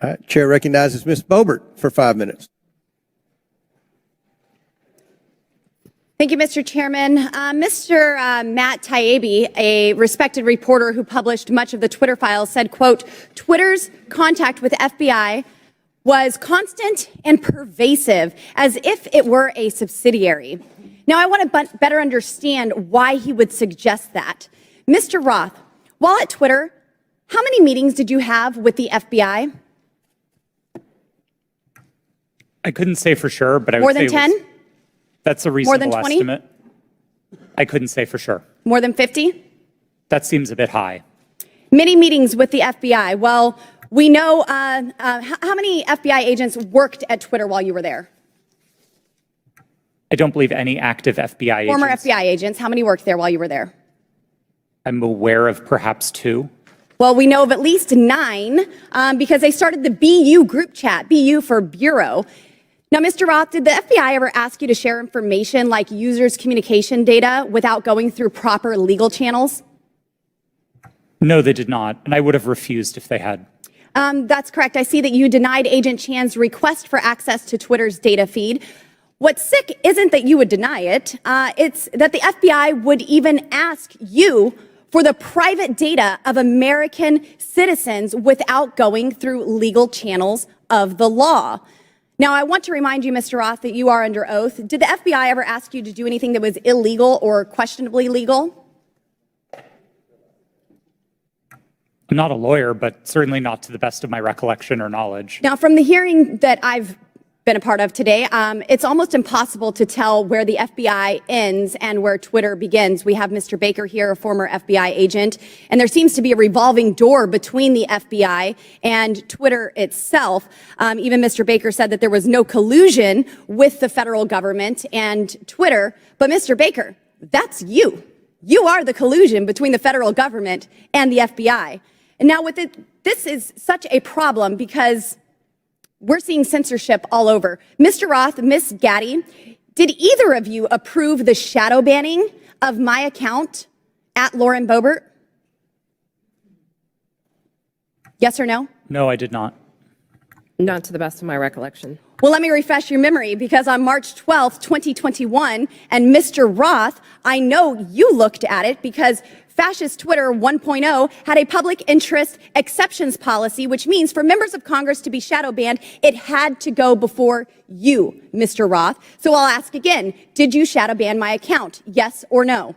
All right, Chair recognizes Ms. Boebert for 5 minutes. Thank you, Mr. Chairman. Mr. Matt Taibbi, a respected reporter who published much of the Twitter files, said, quote, Twitter's contact with FBI was constant and pervasive, as if it were a subsidiary. Now, I want to better understand why he would suggest that. Mr. Roth, while at Twitter, how many meetings did you have with the FBI? I couldn't say for sure, but I would More say than 10? That's a More than reasonable 20? estimate. I couldn't say for sure. More than 50? That seems a bit high. Many meetings with the FBI. Well, we know how many FBI agents worked at Twitter while you were there? I don't believe any active FBI agents. Former FBI agents. How many worked there while you were there? I'm aware of perhaps 2. Well, we know of at least 9 because they started the BU group chat, BU for Bureau. Now, Mr. Roth, did the FBI ever ask you to share information like users' communication data without going through proper legal channels? No, they did not, and I would have refused if they had. That's correct. I see that you denied Agent Chan's request for access to Twitter's data feed. What's sick isn't that you would deny it. It's that the FBI would even ask you for the private data of American citizens without going through legal channels of the law. Now, I want to remind you, Mr. Roth, that you are under oath. Did the FBI ever ask you to do anything that was illegal or questionably legal? I'm not a lawyer, but certainly not to the best of my recollection or knowledge. Now, from the hearing that I've been a part of today, it's almost impossible to tell where the FBI ends and where Twitter begins. We have Mr. Baker here, a former FBI agent, and there seems to be a revolving door between the FBI and Twitter itself. Even Mr. Baker said that there was no collusion with the federal government and Twitter. But Mr. Baker, that's you. You are the collusion between the federal government and the FBI. And now this is such a problem because we're seeing censorship all over. Mr. Roth, Ms. Gaddy, did either of you approve the shadow banning of my account at Lauren Boebert? Yes or no? No, I did not. Not to the best of my recollection. Well, let me refresh your memory because on March 12th, 2021, and Mr. Roth, I know you looked at it because Fascist Twitter 1.0 had a public interest exceptions policy, which means for members of Congress to be shadow banned, it had to go before you, Mr. Roth. So I'll ask again, did you shadow ban my account? Yes or no?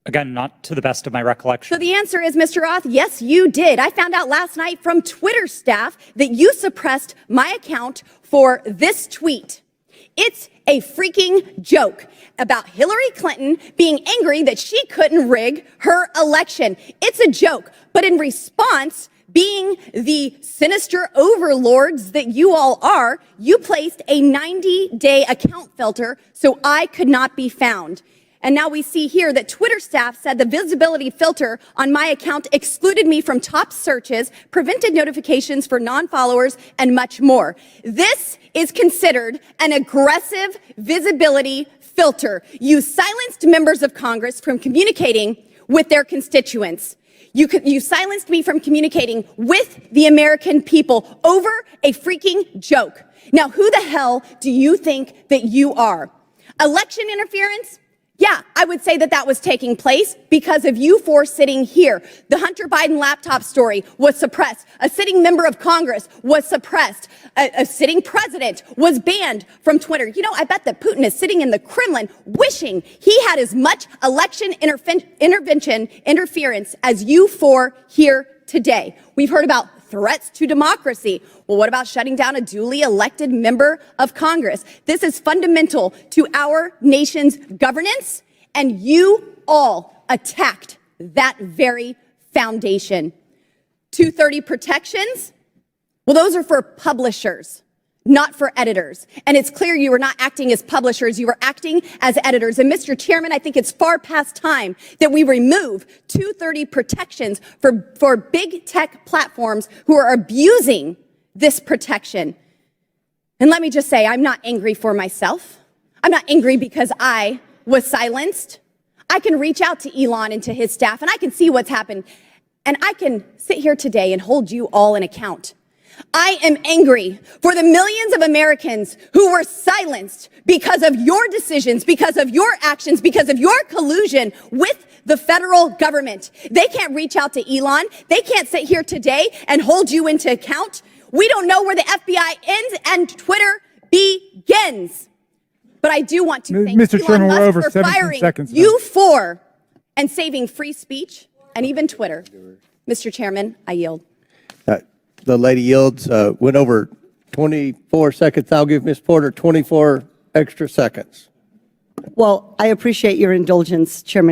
Again, not to the best of my recollection. So the answer is, Mr. Roth, yes, you did. I found out last night from Twitter staff that you suppressed my account for this tweet. It's a freaking joke about Hillary Clinton being angry that she couldn't rig her election. It's a joke. But in response, being the sinister overlords that you all are, you placed a 90-day account filter so I could not be found. And now we see here that Twitter staff said the visibility filter on my account excluded me from top searches, prevented notifications for non-followers, and much more. This is considered an aggressive visibility filter. You silenced members of Congress from communicating with their constituents. You silenced me from communicating with the American people over a freaking joke. Now, who the hell do you think that you are? Election interference? Yeah, I would say that was taking place because of you four sitting here. The Hunter Biden laptop story was suppressed. A sitting member of Congress was suppressed. A sitting president was banned from Twitter. You know, I bet that Putin is sitting in the Kremlin wishing he had as much election interference as you four here today. We've heard about threats to democracy. Well, what about shutting down a duly elected member of Congress? This is fundamental to our nation's governance, and you all attacked that very foundation. 230 protections? Well, those are for publishers, not for editors. And it's clear you were not acting as publishers, you were acting as editors. And Mr. Chairman, I think it's far past time that we remove 230 protections for big tech platforms who are abusing this protection. And let me just say, I'm not angry for myself. I'm not angry because I was silenced. I can reach out to Elon and to his staff, and I can see what's happened. And I can sit here today and hold you all in account. I am angry for the millions of Americans who were silenced because of your decisions, because of your actions, because of your collusion with the federal government. They can't reach out to Elon. They can't sit here today and hold you into account. We don't know where the FBI ends and Twitter begins. But I do want to thank Mr. Elon Chairman, we're Musk over for 17 firing seconds now. you for and saving free speech and even Twitter. Mr. Chairman, I yield. The lady yields, went over 24 seconds. I'll give Ms. Porter 24 extra seconds. Well, I appreciate your indulgence, Chairman